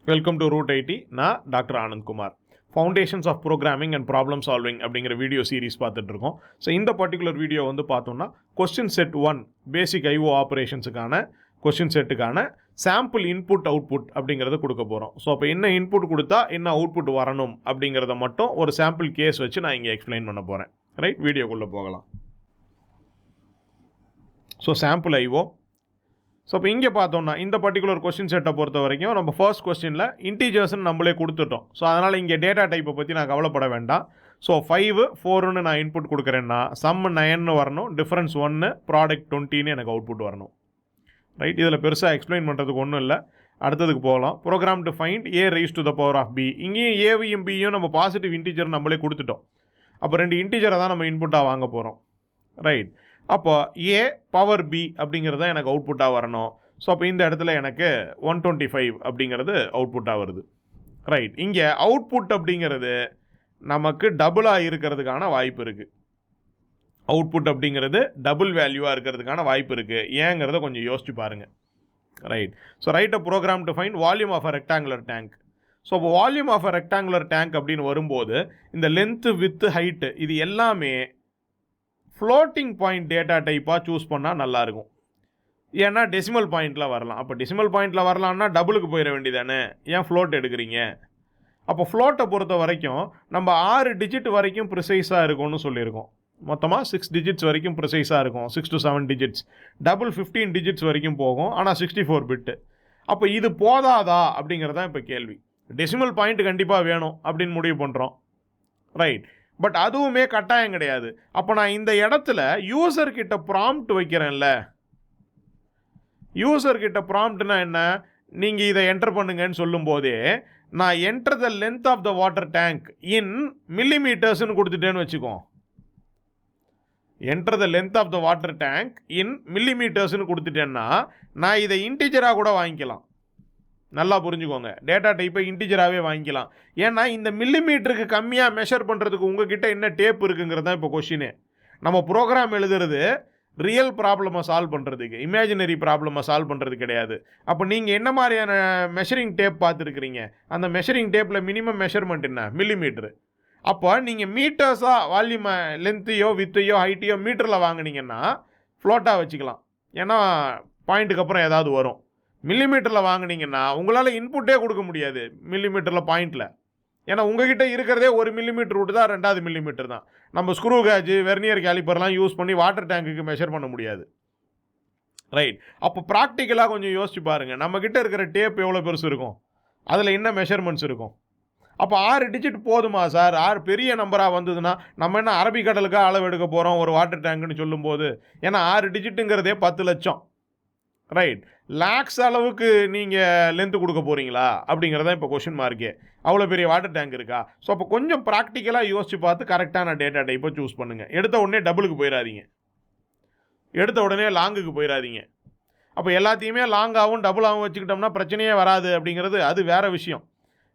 Welcome to root IT. நான் doctor Anand Kumar. Foundations of programming and problem solving அப்படிங்கிற video series பார்த்துட்டு இருக்கோம். So இந்த பர்டிகுலர் வீடியோ வந்து பார்த்தோம்னா கொஸ்டின் செட் 1 பேசிக் ஐஓ ஆப்ரேஷன்ஸுக்கான கொஸ்டின் செட்டுக்கான சாம்பிள் இன்புட் அவுட்புட் அப்படிங்கிறத கொடுக்க போகிறோம். ஸோ அப்போ என்ன இன்புட் கொடுத்தா என்ன அவுட்புட் வரணும் அப்படிங்கிறத மட்டும் ஒரு சாம்பிள் கேஸ் வச்சு நான் இங்கே எக்ஸ்பிளைன் பண்ண போகிறேன். ரைட், வீடியோக்குள்ளே போகலாம். So sample IO. ஸோ இப்போ இங்கே பார்த்தோம்னா இந்த பர்டிகுலர் கொஸ்டின் செட்டை பொறுத்த வரைக்கும் நம்ம ஃபர்ஸ்ட் கொஸ்டினில் இன்டீஜர்ஸ்ன்னு நம்மளே கொடுத்துட்டோம். ஸோ அதனால் இங்கே டேட்டா டைப்பை பற்றி நான் கவலைப்பட வேண்டாம். ஸோ 5 4ன்னு நான் இன்புட் கொடுக்குறேன்னா சம் 9ன்னு வரணும், டிஃப்ரென்ஸ் 1, ப்ராடக்ட் 20ன்னு எனக்கு அவுட்புட் வரணும். ரைட், இதில் பெருசாக எக்ஸ்பிளைன் பண்ணுறதுக்கு ஒன்றும் இல்லை. அடுத்ததுக்கு போகலாம். Program to find a raised to the power of b. இங்கேயும் ஏவையும் பியும் நம்ம பாசிட்டிவ் இன்டீஜர் நம்மளே கொடுத்துட்டோம். அப்போ 2 இன்டீஜரை தான் நம்ம இன்புட்டாக வாங்க போகிறோம். ரைட், அப்போ a பவர் b அப்படிங்கிறது தான் எனக்கு அவுட்புட்டாக வரணும். ஸோ அப்போ இந்த இடத்துல எனக்கு 125 அப்படிங்கிறது அவுட்புட்டாக வருது. ரைட், இங்கே அவுட்புட் அப்படிங்கிறது நமக்கு டபுளாக இருக்கிறதுக்கான வாய்ப்பு இருக்குது. அவுட்புட் அப்படிங்கிறது டபுள் வேல்யூவாக இருக்கிறதுக்கான வாய்ப்பு இருக்குது. ஏங்கிறத கொஞ்சம் யோசிச்சு பாருங்கள். Right, so right a program to find volume of a rectangular tank. So இப்போ volume of a rectangular tank அப்படின்னு வரும்போது இந்த லென்த்து வித்து ஹைட்டு இது எல்லாமே ஃப்ளோட்டிங் பாயிண்ட் டேட்டா டைப்பாக சூஸ் பண்ணால் நல்லாயிருக்கும். ஏன்னா டெசிமல் பாயிண்டில் வரலாம். அப்போ டெசிமல் பாயிண்டில் வரலான்னா டபுளுக்கு போயிட வேண்டியதானே, ஏன் ஃப்ளோட் எடுக்கிறீங்க? அப்போ ஃப்ளோட்டை பொறுத்த வரைக்கும் நம்ம 6 டிஜிட் வரைக்கும் ப்ரிசைஸாக இருக்கும்னு சொல்லியிருக்கோம். மொத்தமாக 6 டிஜிட்ஸ் வரைக்கும் ப்ரிசைஸாக இருக்கும். 6 to 7 டிஜிட்ஸ். டபுள் 15 டிஜிட்ஸ் வரைக்கும் போகும், ஆனால் 64 பிட்டு. அப்போ இது போதாதா அப்படிங்கிறதான் இப்போ கேள்வி. டெசிமல் பாயிண்ட் கண்டிப்பாக வேணும் அப்படின்னு முடிவு பண்ணுறோம். ரைட், பட் அதுவுமே கட்டாயம் கிடையாது. அப்போ நான் இந்த இடத்துல யூசர்கிட்ட ப்ராம்ப்ட் வைக்கிறேன்ல. யூசர்கிட்ட ப்ராம்ப்ட்னா என்ன? நீங்கள் இதை என்டர் பண்ணுங்கன்னு சொல்லும் போதே நான் enter the length of the water tank in மில்லிமீட்டர்ஸ்னு கொடுத்துட்டேன்னு வச்சுக்கோ. Enter the length of the water tank in மில்லிமீட்டர்ஸ்னு கொடுத்துட்டேன்னா நான் இதை இன்டிஜராக கூட வாங்கிக்கலாம். நல்லா புரிஞ்சுக்கோங்க, டேட்டா டைப்பை இன்டிஜராகவே வாங்கிக்கலாம். ஏன்னா இந்த மில்லிமீட்டருக்கு கம்மியாக மெஷர் பண்ணுறதுக்கு உங்ககிட்ட என்ன டேப் இருக்குங்கிறது தான் இப்போ கொஷினே. நம்ம ப்ரோக்ராம் எழுதுறது ரியல் ப்ராப்ளமை சால்வ் பண்ணுறதுக்கு, இமேஜினரி ப்ராப்ளமை சால்வ் பண்ணுறது கிடையாது. அப்போ நீங்கள் என்ன மாதிரியான மெஷரிங் டேப் பார்த்துருக்குறீங்க? அந்த மெஷரிங் டேப்பில் மினிமம் மெஷர்மெண்ட் என்ன? மில்லிமீட்ரு. அப்போ நீங்கள் மீட்டர்ஸாக வால்யூம் லென்த்தையோ வித்தையோ ஹைட்டையோ மீட்டரில் வாங்கினீங்கன்னா ஃப்ளோட்டாக வச்சுக்கலாம். ஏன்னா பாயிண்ட்டுக்கு அப்புறம் ஏதாவது வரும். மில்லிமீட்டரில் வாங்கினீங்கன்னா உங்களால் இன்புட்டே கொடுக்க முடியாது மில்லிமீட்டரில் பாயிண்டில். ஏன்னா உங்ககிட்ட இருக்கிறதே 1 மில்லிமீட்டர் விட்டு தான் 2வது மில்லிமீட்டர் தான். நம்ம ஸ்க்ரூ கேஜ் வெர்னியர் கேலிப்பர்லாம் யூஸ் பண்ணி வாட்டர் டேங்குக்கு மெஷர் பண்ண முடியாது. ரைட், அப்போ ப்ராக்டிக்கலாக கொஞ்சம் யோசிச்சு பாருங்கள். நம்மக்கிட்ட இருக்கிற டேப் எவ்வளோ பெருசு இருக்கும், அதில் என்ன மெஷர்மெண்ட்ஸ் இருக்கும்? அப்போ 6 டிஜிட் போதுமா சார்? 6 பெரிய நம்பராக வந்ததுன்னா நம்ம என்ன அரபிக்கடலுக்காக அளவு எடுக்க போகிறோம் ஒரு வாட்டர் டேங்குன்னு சொல்லும்போது? ஏன்னா 6 டிஜிட்டுங்கிறதே 10 லட்சம். ரைட், லேக்ஸ் அளவுக்கு நீங்கள் லென்த்து கொடுக்க போகிறீங்களா அப்படிங்கிறதான் இப்போ கொஷின் மார்க்கே. அவ்வளோ பெரிய வாட்டர் டேங்க் இருக்கா? ஸோ அப்போ கொஞ்சம் ப்ராக்டிக்கலாக யோசிச்சு பார்த்து கரெக்டான டேட்டா டைப்பை சூஸ் பண்ணுங்கள். எடுத்த உடனே டபுளுக்கு போயிடாதீங்க, எடுத்த உடனே லாங்குக்கு போயிடாதீங்க. அப்போ எல்லாத்தையுமே லாங்காகவும் டபுளாகவும் வச்சுக்கிட்டோம்னா பிரச்சனையே வராது அப்படிங்கிறது அது வேறு விஷயம்.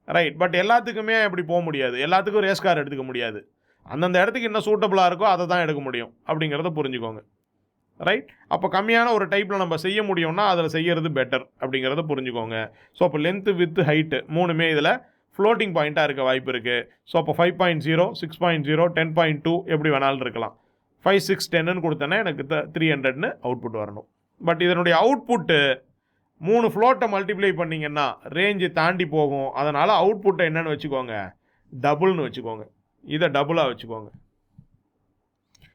ரைட், பட் எல்லாத்துக்குமே அப்படி போக முடியாது. எல்லாத்துக்கும் ரேஸ் கார் எடுத்துக்க முடியாது. அந்தந்த இடத்துக்கு என்ன சூட்டபுளாக இருக்கோ அதை தான் எடுக்க முடியும் அப்படிங்கிறத புரிஞ்சுக்கோங்க. ரைட், அப்போ கம்மியான ஒரு டைப்பில் நம்ம செய்ய முடியும்னா அதில் செய்கிறது பெட்டர் அப்படிங்கிறத புரிஞ்சுக்கோங்க. ஸோ அப்போ லென்த்து வித்து ஹைட்டு மூணுமே இதில் ஃப்ளோட்டிங் பாயிண்ட்டாக இருக்க வாய்ப்பு இருக்குது. ஸோ அப்போ 5.0 6.0 10.2 எப்படி வேணாலும் இருக்கலாம். 5 6 10ன்னு கொடுத்தேன்னா எனக்கு 300ன்னு அவுட்புட் வரணும். பட் இதனுடைய அவுட்புட்டு 3 ஃப்ளோட்டை மல்டிப்ளை பண்ணிங்கன்னா ரேஞ்சு தாண்டி போகும். அதனால் அவுட்புட்டை என்னென்னு வச்சுக்கோங்க, டபுள்னு வச்சுக்கோங்க. இதை டபுளாக வச்சுக்கோங்க.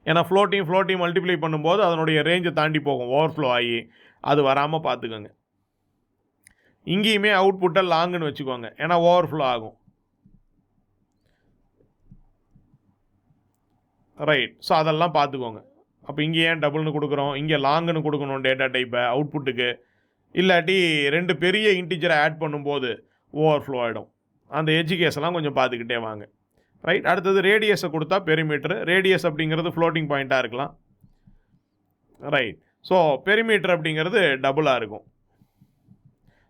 ஏன்னா ஃப்ளோட்டிங் மல்டிப்ளை பண்ணும்போது அதனுடைய ரேஞ்சை தாண்டி போகும், ஓவர்ஃப்ளோ ஆகி. அது வராமல் பார்த்துக்கோங்க. இங்கேயுமே அவுட்புட்டை லாங்குன்னு வச்சுக்கோங்க, ஏன்னா ஓவர்ஃப்ளோ ஆகும். ரைட், ஸோ அதெல்லாம் பார்த்துக்கோங்க. அப்போ இங்கே ஏன் டபுள்னு கொடுக்குறோம், இங்கே லாங்குன்னு கொடுக்கணும் டேட்டா டைப்பை அவுட்புட்டுக்கு. இல்லாட்டி 2 பெரிய இன்டிஜரை ஆட் பண்ணும்போது ஓவர்ஃப்ளோ ஆகிடும். அந்த எஜுகேஷன்லாம் கொஞ்சம் பார்த்துக்கிட்டே வாங்க. ரைட், அடுத்தது ரேடியஸை கொடுத்தா பெரிமீட்டர். ரேடியஸ் அப்படிங்கிறது ஃப்ளோட்டிங் பாயிண்ட்டாக இருக்கலாம். ரைட், ஸோ பெரிமீட்டர் அப்படிங்கிறது டபுளாக இருக்கும்.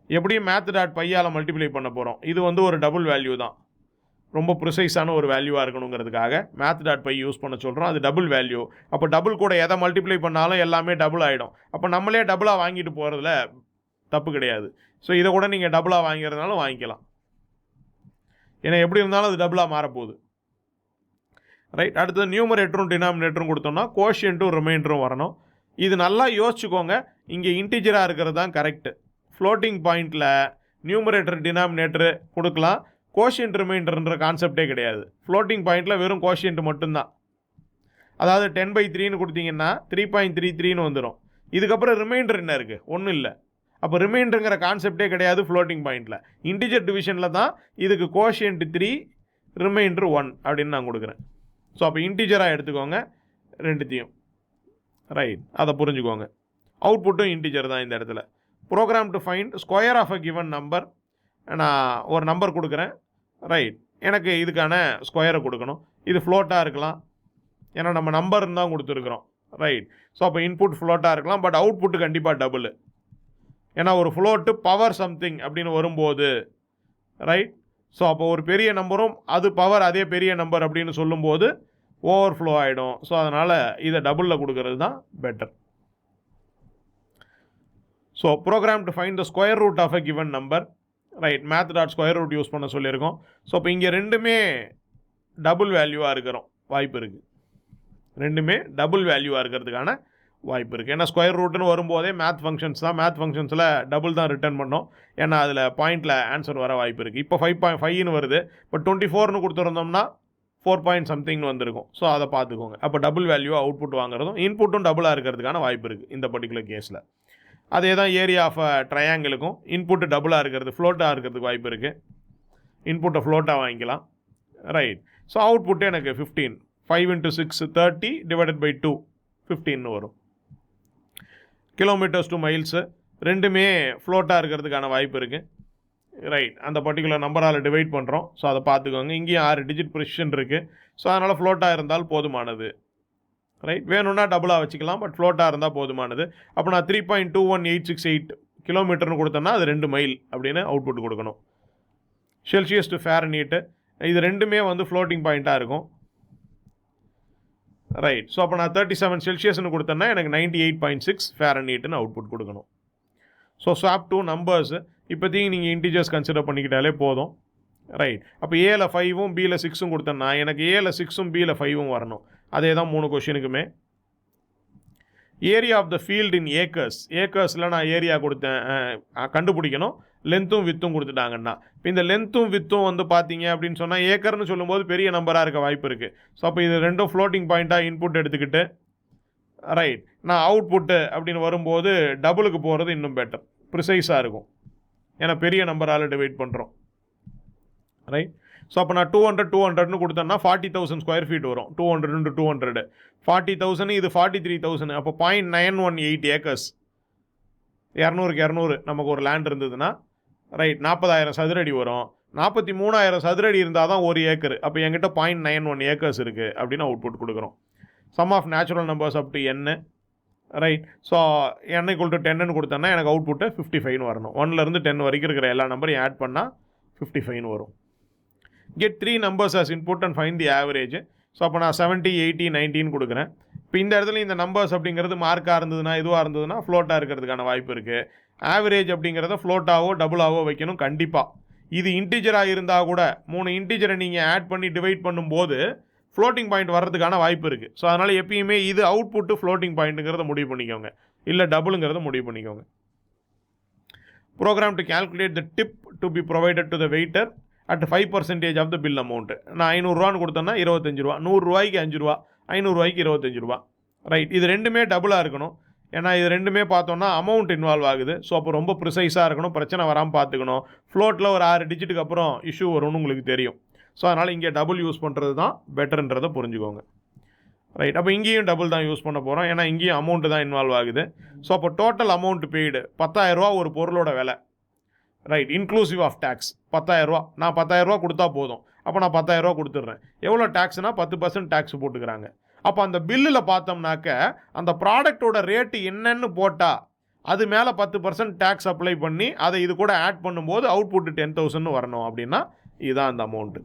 எப்படியும் math.py மல்டிப்ளை பண்ண போகிறோம். இது வந்து ஒரு டபுள் வேல்யூ தான், ரொம்ப ப்ரிசைஸான ஒரு வேல்யூவாக இருக்கணுங்கிறதுக்காக math.py யூஸ் பண்ண சொல்கிறோம். அது டபுள் வேல்யூ. அப்போ டபுள் கூட எதை மல்டிப்ளை பண்ணாலும் எல்லாமே டபுள் ஆகிடும். அப்போ நம்மளே டபுளாக வாங்கிட்டு போகிறதுல தப்பு கிடையாது. ஸோ இதை கூட நீங்கள் டபுளாக வாங்கிறதுனாலும் வாங்கிக்கலாம். ஏன்னா எப்படி இருந்தாலும் அது டபுளாக மாறப்போகுது. ரைட். அடுத்தது நியூமரேட்டரும் டினாமினேட்டரும் கொடுத்தோம்னா கோஷியன்ட்டும் ரிமைண்டரும் வரணும். இது நல்லா யோசிச்சுக்கோங்க. இங்கே இன்டிஜராக இருக்கிறது தான் கரெக்டு. ஃப்ளோட்டிங் பாயிண்டில் நியூமரேட்டர் டினாமினேட்டர் கொடுக்கலாம். கோஷியன்ட் ரிமைண்டர்ன்ற கான்செப்டே கிடையாது. ஃப்ளோட்டிங் பாயிண்டில் வெறும் கோஷியன்ட் மட்டும்தான். அதாவது 10/3ன்னு கொடுத்தீங்கன்னா 3.33ன்னு வந்துடும். இதுக்கப்புறம் ரிமைண்டர் என்ன இருக்குது? ஒன்றும் இல்லை. அப்போ ரிமைண்டருங்கிற கான்செப்டே கிடையாது ஃப்ளோட்டிங் பாயிண்டில். இன்டிஜர் டிவிஷனில் தான் இதுக்கு கோஷியன்ட் 3 ரிமைண்டர் 1 அப்படின்னு நான் கொடுக்குறேன். ஸோ அப்போ இன்டிஜராக எடுத்துக்கோங்க ரெண்டுத்தையும். ரைட், அதை புரிஞ்சுக்கோங்க. அவுட்புட்டும் இன்டிஜர் தான் இந்த இடத்துல. Program to find square of a given number. நான் ஒரு நம்பர் கொடுக்குறேன். ரைட், எனக்கு இதுக்கான ஸ்கொயரை கொடுக்கணும். இது ஃப்ளோட்டாக இருக்கலாம், ஏன்னா நம்ம நம்பர்னு தான் கொடுத்துருக்குறோம். ரைட். ஸோ அப்போ இன்புட் ஃப்ளோட்டாக இருக்கலாம், பட் அவுட்புட்டு கண்டிப்பாக டபுள். ஏன்னா ஒரு ஃப்ளோட்டு பவர் சம்திங் அப்படின்னு வரும்போது, ரைட், ஸோ அப்போ ஒரு பெரிய நம்பரும் அது பவர் அதே பெரிய நம்பர் அப்படின்னு சொல்லும்போது ஓவர்ஃப்ளோ ஆகிடும். ஸோ அதனால் இதை டபுளில் கொடுக்கறது தான் better. So program to find the square root of a given number. Right, math dot square root use பண்ண சொல்லியிருக்கோம். ஸோ இப்போ இங்கே ரெண்டுமே டபுள் வேல்யூவாக இருக்கிறோம் வாய்ப்பு இருக்குது. ரெண்டுமே டபுள் வேல்யூவாக இருக்கிறதுக்கான வாய்ப்பு இருக்குது. ஏன்னா ஸ்கொயர் ரூட்னு வரும்போதே மேத் ஃபங்க்ஷன்ஸ் தான். மேத் ஃபங்க்ஷன்ஸில் டபுள் தான் ரிட்டர்ன் பண்ணோம். ஏன்னா அதில் பாயிண்டில் ஆன்சர் வர வாய்ப்பு இருக்குது. இப்போ 5.5ன்னு வருது. இப்போ 24ன்னு கொடுத்துருந்தோம்னா 4.somethingனு வந்திருக்கும். ஸோ அதை பார்த்துக்கோங்க. அப்போ டபுள் வேல்யூவாக அவுட்புட் வாங்குறதும் இன்புட்டும் டபுளாக இருக்கிறதுக்கான வாய்ப்பு இருக்குது இந்த பர்டிகுலர் கேஸில். அதே தான் ஏரியா ஆஃப் ட்ரையாங்கிளுக்கும் இன்புட்டு டபுளாக இருக்கிறது, ஃப்ளோட்டாக இருக்கிறதுக்கு வாய்ப்பு இருக்குது. இன்புட்டை ஃப்ளோட்டாக வாங்கிக்கலாம். ரைட். ஸோ அவுட்புட்டு எனக்கு 15. 5 × 6 30 / 2 15ன்னு வரும். கிலோமீட்டர்ஸ் டு மைல்ஸு ரெண்டுமே ஃப்ளோட்டாக இருக்கிறதுக்கான வாய்ப்பு இருக்குது. ரைட், அந்த பர்டிகுலர் நம்பரால் டிவைட் பண்ணுறோம். ஸோ அதை பார்த்துக்கோங்க. இங்கேயும் 6 டிஜிட் ப்ரிசிஷன் இருக்குது. ஸோ அதனால் ஃப்ளோட்டாக இருந்தால் போதுமானது. ரைட், வேணும்னா டபுளாக வச்சுக்கலாம், பட் ஃப்ளோட்டாக இருந்தால் போதுமானது. அப்போ நான் 3.21868 கிலோமீட்டர்னு கொடுத்தேன்னா அது 2 மைல் அப்படின்னு அவுட்புட் கொடுக்கணும். செல்சியஸ் டு ஃபேரன்ஹீட்டு இது ரெண்டுமே வந்து ஃப்ளோட்டிங் பாயிண்ட்டாக இருக்கும். ரைட். ஸோ அப்போ நான் 37 செல்சியஸ்னு கொடுத்தேன்னா எனக்கு 98.6 ஃபேரன்ஹீட்டுன்னு அவுட்புட் கொடுக்கணும். ஸோ ஸ்வாப் டூ நம்பர்ஸு இப்போதைக்கு நீங்கள் இன்டிஜர்ஸ் கன்சிடர் பண்ணிக்கிட்டாலே போதும். ரைட். அப்போ ஏல 5ம் பியில் 6ம் கொடுத்தேன்னா எனக்கு ஏல 6ம் பியில் 5ம் வரணும். அதே தான் 3 கொஷினுக்குமே. Area of the field in acres. ஏக்கர்ஸில் நான் ஏரியா கொடுத்தேன், கண்டுபிடிக்கணும். லென்த்தும் வித்தும் கொடுத்துட்டாங்கன்னா இப்போ இந்த லென்த்தும் வித்தும் வந்து பார்த்தீங்க அப்படின்னு சொன்னால் ஏக்கர்னு சொல்லும்போது பெரிய நம்பராக இருக்க வாய்ப்பு இருக்குது. ஸோ அப்போ இது ரெண்டும் ஃப்ளோட்டிங் பாயிண்ட்டாக இன்புட் எடுத்துக்கிட்டு, ரைட், நான் அவுட்புட்டு அப்படின்னு வரும்போது டபுளுக்கு போகிறது இன்னும் பெட்டர், ப்ரிசைஸாக இருக்கும். ஏன்னா பெரிய நம்பரால் டிவைட் பண்ணுறோம். ரைட். ஸோ அப்போ நான் 200 கொடுத்தேன்னா 40,000 ஸ்கொயர் ஃபீட் வரும். 200 × 200 40,000, இது 43,000. அப்போ 0.918 ஏக்கர்ஸ். 200க்கு 200 நமக்கு ஒரு லேண்ட் இருந்ததுன்னா, ரைட், 40,000 சதுரடி வரும். 43,000 சதுரடி இருந்தால் தான் 1 ஏக்கர். அப்போ என்கிட்ட 0.91 ஏக்கர்ஸ் இருக்குது அப்படின்னு அவுட்புட் கொடுக்குறோம். Sum of natural numbers up to n. Right. So n = 10ன்னு கொடுத்தேன்னா எனக்கு அவுட்புட்டு 55ன்னு வரணும். 1லேருந்து 10 வரைக்கும் இருக்கிற எல்லா நம்பரையும் ஆட் பண்ணால் 55ன்னு வரும். Get 3 numbers as input and find the average. So அப்போ நான் 70, 80, 90ன்னு கொடுக்குறேன். இப்போ இந்த இடத்துல இந்த நம்பர்ஸ் அப்படிங்கிறது மார்க்காக இருந்ததுன்னா, இதுவாக இருந்ததுன்னா ஃப்ளோட்டாக இருக்கிறதுக்கான வாய்ப்பு இருக்குது. ஆவரேஜ் அப்படிங்கிறத ஃப்ளோட்டாவோ டபுளாவோ வைக்கணும் கண்டிப்பாக. இது இன்டிஜராக இருந்தால் கூட 3 இன்டிஜரை நீங்கள் ஆட் பண்ணி டிவைட் பண்ணும்போது ஃப்ளோட்டிங் பாயிண்ட் வர்றதுக்கான வாய்ப்பு இருக்குது. ஸோ அதனால் எப்பயுமே இது அவுட்புட்டு ஃப்ளோட்டிங் பாயிண்ட்டுங்கிறத முடிவு பண்ணிக்கோங்க, இல்லை டபுளுங்கிறத முடிவு பண்ணிக்கோங்க. Program to calculate the tip to be provided to the waiter at 5% of the bill amount. நான் 500 கொடுத்தேன்னா 25 ரூபா, 100 ரூபாய்க்கு 5 ரூபா, 500 ரூபாய்க்கு 25 ரூபா. ரைட். இது ரெண்டுமே டபுளாக இருக்கணும். ஏன்னா இது ரெண்டுமே பார்த்தோன்னா அமௌண்ட் இன்வால்வ் ஆகுது. ஸோ அப்போ ரொம்ப ப்ரிசைஸாக இருக்கணும், பிரச்சனை வராமல் பார்த்துக்கணும். ஃப்ளோட்டில் ஒரு 6 டிஜிட்டுக்கு அப்புறம் இஷ்யூ வரும்னு உங்களுக்கு தெரியும். ஸோ அதனால் இங்கே டபுள் யூஸ் பண்ணுறது தான் பெட்டர்ன்றதை புரிஞ்சுக்கோங்க. ரைட். அப்போ இங்கேயும் டபுள் தான் யூஸ் பண்ண போகிறோம், ஏன்னா இங்கேயும் அமௌண்ட்டு தான் இன்வால்வ் ஆகுது. ஸோ அப்போ டோட்டல் அமௌண்ட் பெய்டு 10,000 ரூபா ஒரு பொருளோட விலை. ரைட், இன்க்ளூசிவ் ஆஃப் டேக்ஸ் 10,000 ரூபா. நான் 10,000 ரூபா கொடுத்தா போதும். அப்போ நான் 10,000 ரூபா கொடுத்துட்றேன். எவ்வளோ டேக்ஸ்னால் 10% டேக்ஸ் போட்டுக்கிறாங்க. அப்போ அந்த பில்லில் பார்த்தோம்னாக்க அந்த ப்ராடக்டோட ரேட்டு என்னன்னு போட்டால் அது மேலே 10% டேக்ஸ் அப்ளை பண்ணி அதை இது கூட ஆட் பண்ணும்போது அவுட்புட்டு 10,000 வரணும். அப்படின்னா இதுதான் அந்த அமௌண்ட்டு.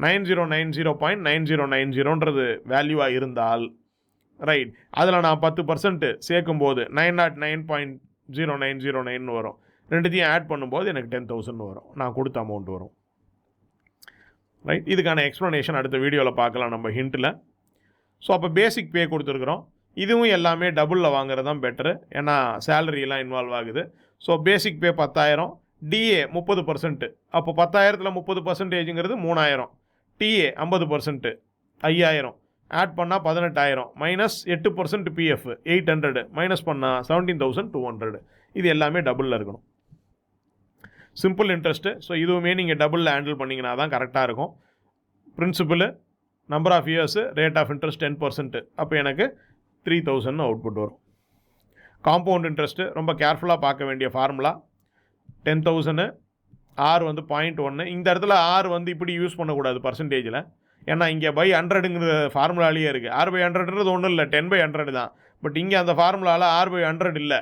9090.9090ன்றது வேல்யூவாக இருந்தால், ரைட், அதில் நான் 10% சேர்க்கும்போது 909. 0909 வரும். ரெண்டுத்தையும் ஆட் பண்ணும்போது எனக்கு 10,000 வரும். நான் கொடுத்த அமௌண்ட் வரும். ரைட், இதுக்கான எக்ஸ்ப்ளனேஷன் அடுத்த வீடியோவில் பார்க்கலாம் நம்ம ஹிண்ட்டில். ஸோ அப்போ பேசிக் பே கொடுத்துருக்குறோம். இதுவும் எல்லாமே டபுளில் வாங்குறது தான் பெட்ரு, ஏன்னா சேலரியெலாம் இன்வால்வ் ஆகுது. ஸோ பேசிக் பே 10,000, டிஏ 30%. அப்போ 10,000ல் 30%ங்கிறது 3,000, டிஏ 50% 5,000, ஆட் பண்ணால் 18,000, மைனஸ் 8% பிஎஃப் 800, மைனஸ் பண்ணால் 17,200. இது எல்லாமே டபுளில் இருக்கணும். Simple interest. ஸோ இதுவுமே நீங்கள் டபுளில் ஹேண்டில் பண்ணிங்கன்னா தான் கரெக்டாக இருக்கும். Principal, number of years, rate of interest 10%. அப்போ எனக்கு 3,000 அவுட்புட் வரும். காம்பவுண்ட் இன்ட்ரெஸ்ட்டு ரொம்ப கேர்ஃபுல்லாக பார்க்க வேண்டிய ஃபார்முலா. 10,000 ஆர் வந்து 0.1. இந்த இடத்துல ஆர் வந்து இப்படி யூஸ் பண்ணக்கூடாது பர்சன்டேஜில், ஏன்னா இங்கே பை 100ங்கிற ஃபார்முலாலேயே இருக்குது. ஆர் பை 100ன்றது ஒன்றும் இல்லை, 10/100 தான். பட் இங்கே அந்த ஃபார்முலாவில் ஆர் பை 100 இல்லை.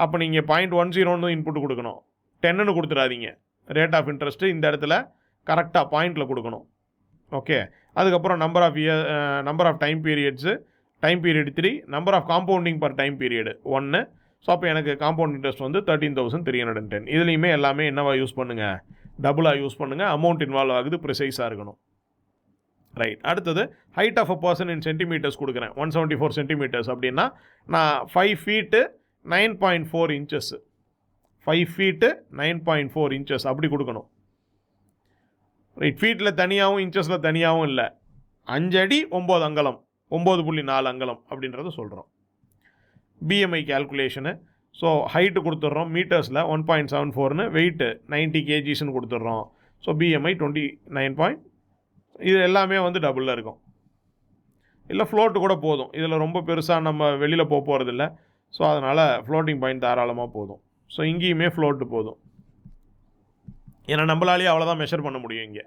அப்போ நீங்கள் 0.10 இன்புட் கொடுக்கணும், 10ன்னு கொடுத்துடாதீங்க. ரேட் ஆஃப் இன்ட்ரெஸ்ட்டு இந்த இடத்துல கரெக்டாக பாயிண்டில் கொடுக்கணும். ஓகே, அதுக்கப்புறம் number of time periods, time period 3, number of compounding per time period 1. So அப்போ எனக்கு காம்பவுண்ட் இன்ட்ரெஸ்ட் வந்து 13,310. இதுலேயுமே எல்லாமே என்னவா யூஸ் பண்ணுங்கள், டபுளாக யூஸ் பண்ணுங்கள். அமௌண்ட் இன்வால்வ் ஆகுது, ப்ரிசைஸாக இருக்கணும். ரைட், அடுத்தது height of a person in centimetres கொடுக்குறேன். 174 சென்டிமீட்டர்ஸ் அப்படின்னா நான் 5 feet 9.4 inches, 5 feet 9.4 inches அப்படி கொடுக்கணும். ரைட், ஃபீட்டில் தனியாகவும் இன்ச்சஸில் தனியாகவும் இல்லை, 5 அடி 9 அங்குலம், 9.4 அங்குலம் அப்படின்றத சொல்கிறோம். பிஎம்ஐ கேல்குலேஷனு. ஸோ ஹைட்டு கொடுத்துட்றோம் மீட்டர்ஸில் 1.74ன்னு, வெயிட்டு 90 kgsன்னு கொடுத்துட்றோம். So BMI 29. இது எல்லாமே வந்து டபுளில் இருக்கும். இல்லை ஃப்ளோட்டு கூட போதும், இதில் ரொம்ப பெருசாக நம்ம வெளியில் போகிறதில்ல. ஸோ அதனால் ஃப்ளோட்டிங் பாயிண்ட் தாராளமாக போதும். ஸோ இங்கேயுமே ஃப்ளோட்டு போதும், ஏன்னா நம்மளாலேயே அவ்வளோதான் மெஷர் பண்ண முடியும் இங்கே.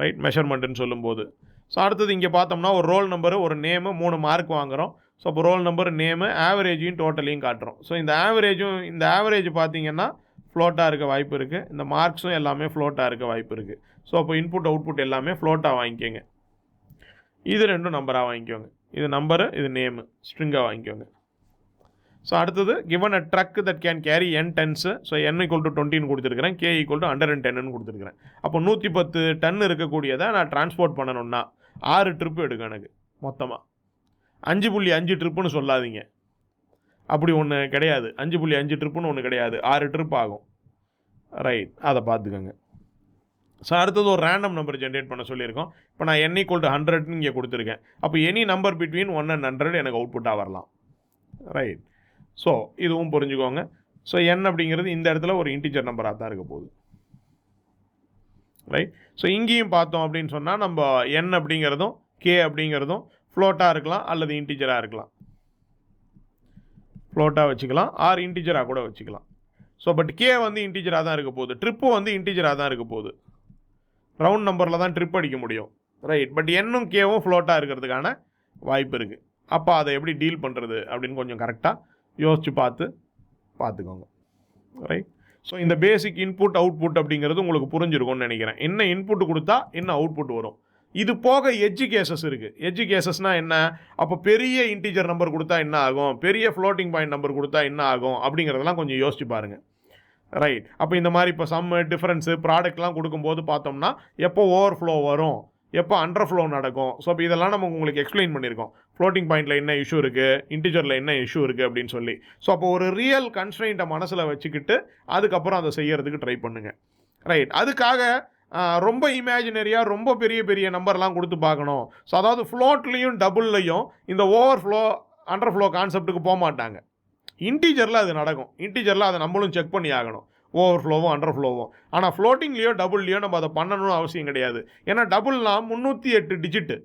ரைட், மெஷர்மெண்ட்டுன்னு சொல்லும்போது. ஸோ அடுத்தது இங்கே பார்த்தோம்னா ஒரு ரோல் நம்பரு, ஒரு நேமு, 3 மார்க் வாங்குகிறோம். ஸோ அப்போ ரோல் நம்பர், நேமு, ஆவரேஜையும் டோட்டலையும் காட்டுறோம். ஸோ இந்த ஆவரேஜ் பார்த்தீங்கன்னா ஃப்ளோட்டாக இருக்க வாய்ப்பு இருக்குது. இந்த மார்க்ஸும் எல்லாமே ஃப்ளோட்டாக இருக்க வாய்ப்பு இருக்குது. ஸோ அப்போ இன்புட் அவுட்புட் எல்லாமே ஃப்ளோட்டாக வாங்கிக்கோங்க. இது ரெண்டும் நம்பராக வாங்கிக்கோங்க. இது நம்பரு, இது நேமு, ஸ்ட்ரிங்காக வாங்கிக்கோங்க. ஸோ அடுத்தது given a truck that can carry n tons. So n = 20ன்னு கொடுத்துருக்கிறேன், k = 110ன்னு கொடுத்துருக்கிறேன். அப்போ 110 டன் இருக்கக்கூடியதை நான் டிரான்ஸ்போர்ட் பண்ணணும்னா 6 ட்ரிப்பு எடுக்கும் எனக்கு மொத்தமாக. 5.5 ட்ரிப்புன்னு சொல்லாதீங்க, அப்படி ஒன்று கிடையாது. 5.5 ட்ரிப்புன்னு ஒன்று கிடையாது, 6 ட்ரிப் ஆகும். ரைட், அதை பார்த்துக்கோங்க. ஸோ அடுத்தது ஒரு ரேண்டம் நம்பர் ஜென்ரேட் பண்ண சொல்லியிருக்கோம். இப்போ நான் n = 100ன்னு இங்கே கொடுத்துருக்கேன். அப்போ எனி நம்பர் பிட்வீன் 1 and 100 எனக்கு அவுட்புட்டாக வரலாம். ரைட், ஸோ இதுவும் புரிஞ்சுக்கோங்க. ஸோ n அப்படிங்கிறது இந்த இடத்துல ஒரு இன்டிஜர் நம்பராக தான் இருக்க போகுது. ரைட், ஸோ இங்கேயும் பார்த்தோம் அப்படின்னு சொன்னால் நம்ம n அப்படிங்கிறதும் k அப்படிங்கிறதும் ஃப்ளோட்டாக இருக்கலாம் அல்லது இன்டிஜராக இருக்கலாம். ஃப்ளோட்டாக வச்சுக்கலாம், ஆர் இன்டிஜராக கூட வச்சுக்கலாம். ஸோ பட் k வந்து இன்டிஜராக தான் இருக்க போகுது, ட்ரிப்பு வந்து இன்டிஜராக தான் இருக்க போகுது. ரவுண்ட் நம்பரில் தான் ட்ரிப் அடிக்க முடியும். ரைட், பட் n-ம் k-வும் ஃப்ளோட்டாக இருக்கிறதுக்கான வாய்ப்பு இருக்குது. அப்போ அதை எப்படி டீல் பண்ணுறது அப்படின்னு கொஞ்சம் கரெக்டாக யோசித்து பார்த்துக்கோங்க. ரைட், ஸோ இந்த பேசிக் இன்புட் அவுட்புட் அப்படிங்கிறது உங்களுக்கு புரிஞ்சிருக்கும்னு நினைக்கிறேன். என்ன இன்புட் கொடுத்தா என்ன அவுட்புட் வரும். இது போக எட்ஜ் கேசஸ் இருக்குது. எட்ஜ் கேசஸ்னால் என்ன, அப்போ பெரிய இன்டிஜர் நம்பர் கொடுத்தா என்ன ஆகும், பெரிய ஃப்ளோட்டிங் பாயிண்ட் நம்பர் கொடுத்தா என்ன ஆகும் அப்படிங்கிறதெல்லாம் கொஞ்சம் யோசிச்சு பாருங்கள். ரைட், அப்போ இந்த மாதிரி இப்போ சம்மு, டிஃப்ரென்ஸு, ப்ராடக்ட்லாம் கொடுக்கும்போது பார்த்தோம்னா எப்போ ஓவர்ஃப்ளோ வரும், எப்போ அண்டர்ஃப்ளோ நடக்கும். ஸோ இப்போ இதெல்லாம் நம்ம உங்களுக்கு எக்ஸ்பிளைன் பண்ணியிருக்கோம். ஃப்ளோட்டிங் பாயிண்டில் என்ன இஷ்யூ இருக்குது, இன்டிஜரில் என்ன இஷ்யூ இருக்குது அப்படின்னு சொல்லி. ஸோ அப்போ ஒரு ரியல் கன்ஸ்ட்ரெயின்ட்டை மனசில் வச்சுக்கிட்டு அதுக்கப்புறம் அதை செய்யறதுக்கு ட்ரை பண்ணுங்கள். ரைட், அதுக்காக ரொம்ப இமேஜினரியாக ரொம்ப பெரிய பெரிய நம்பர்லாம் கொடுத்து பார்க்கணும். ஸோ அதாவது ஃப்ளோட்லேயும் டபுள்லையும் இந்த ஓவர்ஃப்ளோ அண்டர்ஃப்ளோ கான்செப்ட்டுக்கு போக மாட்டாங்க. இன்டிஜரில் அது நடக்கும். இன்டிஜரில் அதை நம்மளும் செக் பண்ணி ஆகணும், ஓவர்ஃப்ளோவும் அண்டர்ஃப்ளோவும். ஆனால் ஃப்ளோட்டிங்லேயோ டபுள்லையோ நம்ம அதை பண்ணணும்னு அவசியம் கிடையாது. ஏன்னா டபுள்னால் 308 டிஜிட்டு.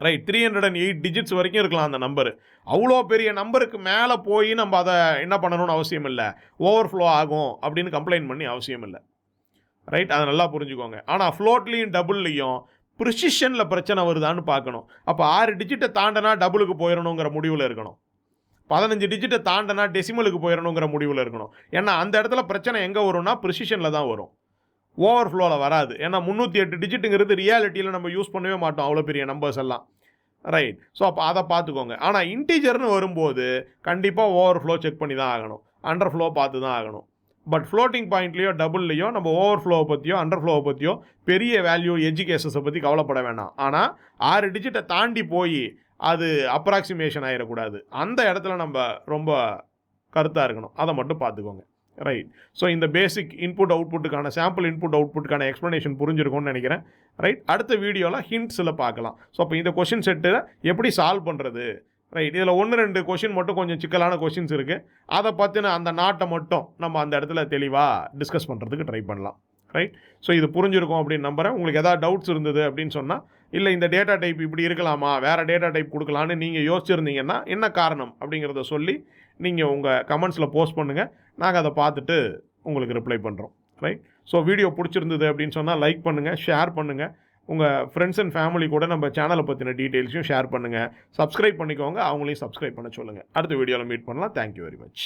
ரைட், 308 டிஜிட்ஸ் வரைக்கும் இருக்கலாம் அந்த நம்பரு. அவ்வளோ பெரிய நம்பருக்கு மேலே போய் நம்ம அதை என்ன பண்ணணும்னு அவசியம் இல்லை, ஓவர்ஃப்ளோ ஆகும் அப்படின்னு கம்ப்ளைண்ட் பண்ணி அவசியம் இல்லை. ரைட், அதை நல்லா புரிஞ்சுக்கோங்க. ஆனால் ஃப்ளோட்லேயும் டபுள்லையும் ப்ரிசிஷனில் பிரச்சனை வருதான்னு பார்க்கணும். அப்போ 6 டிஜிட்டை தாண்டினா டபுளுக்கு போயிடணுங்கிற முடிவில் இருக்கணும், 15 டிஜிட்டை தாண்டினா டெசிமலுக்கு போயிடணுங்கிற முடிவில் இருக்கணும். ஏன்னா அந்த இடத்துல பிரச்சனை எங்கே வரும்னா ப்ரிசிஷனில் தான் வரும், ஓவர்ஃப்ளோவில் வராது. ஏன்னா 308 டிஜிட்டுங்கிறது ரியாலிட்டியில் நம்ம யூஸ் பண்ணவே மாட்டோம் அவ்வளோ பெரிய நம்பர்ஸ் எல்லாம். ரைட், ஸோ அப்போ அதை பார்த்துக்கோங்க. ஆனால் இன்டீஜர்னு வரும்போது கண்டிப்பாக ஓவர்ஃப்ளோ செக் பண்ணி தான் ஆகணும். அண்டர் ஃப்ளோ பார்த்து தான் ஆகணும். பட் ஃப்ளோட்டிங் பாயிண்ட்லேயோ டபுள்லையோ நம்ம ஓவர் ஃப்ளோவை பற்றியோ அண்டர் ஃப்ளோவை பற்றியோ பெரிய வேல்யூ எட்ஜ் கேசஸை பற்றி கவலைப்பட வேணாம். ஆனால் 6 டிஜிட்டை தாண்டி போய் அது அப்ராக்சிமேஷன் ஆகிடக்கூடாது. அந்த இடத்துல நம்ம ரொம்ப கருத்தாக இருக்கணும். அதை மட்டும் பார்த்துக்கோங்க. ரைட். ஸோ இந்த பேசிக் இன்புட் அவுட்புட்டுக்கான சாம்பிள் இன்புட் அவுட்புட்டுக்கான எக்ஸ்ப்ளனேஷன் புரிஞ்சிருக்கும்னு நினைக்கிறேன். ரைட். அடுத்த வீடியோவில் ஹிண்ட்ஸில் பார்க்கலாம். ஸோ அப்போ இந்த கொஷின் செட்டு எப்படி சால்வ் பண்ணுறது. ரைட். இதில் 1-2 கொஷின் மட்டும் கொஞ்சம் சிக்கலான கொஷின்ஸ் இருக்குது. அதை பற்றின அந்த நாட்டை மட்டும் நம்ம அந்த இடத்துல தெளிவாக டிஸ்கஸ் பண்ணுறதுக்கு ட்ரை பண்ணலாம். ரைட். ஸோ இது புரிஞ்சிருக்கும் அப்படின்னு நம்புகிறேன். உங்களுக்கு எதாவது டவுட்ஸ் இருந்தது அப்படின்னு சொன்னால், இல்லை இந்த டேட்டா டைப் இப்படி இருக்கலாமா, வேறு டேட்டா டைப் கொடுக்கலான்னு நீங்கள் யோசிச்சிருந்தீங்கன்னா என்ன காரணம் அப்படிங்கிறத சொல்லி நீங்கள் உங்கள் கமெண்ட்ஸில் போஸ்ட் பண்ணுங்கள். நாங்கள் அதை பார்த்துட்டு உங்களுக்கு ரிப்ளை பண்ணுறோம். ரைட். ஸோ வீடியோ பிடிச்சிருந்தது அப்படின்னு சொன்னால் லைக் பண்ணுங்கள், ஷேர் பண்ணுங்கள். உங்கள் ஃப்ரெண்ட்ஸ் அண்ட் ஃபேமிலி கூட நம்ம சேனலை பற்றின டீட்டெயில்ஸையும் ஷேர் பண்ணுங்கள். சப்ஸ்கிரைப் பண்ணிக்கோங்க, அவங்களையும் சப்ஸ்கிரைப் பண்ண சொல்லுங்கள். அடுத்த வீடியோவில் மீட் பண்ணலாம். Thank you very much.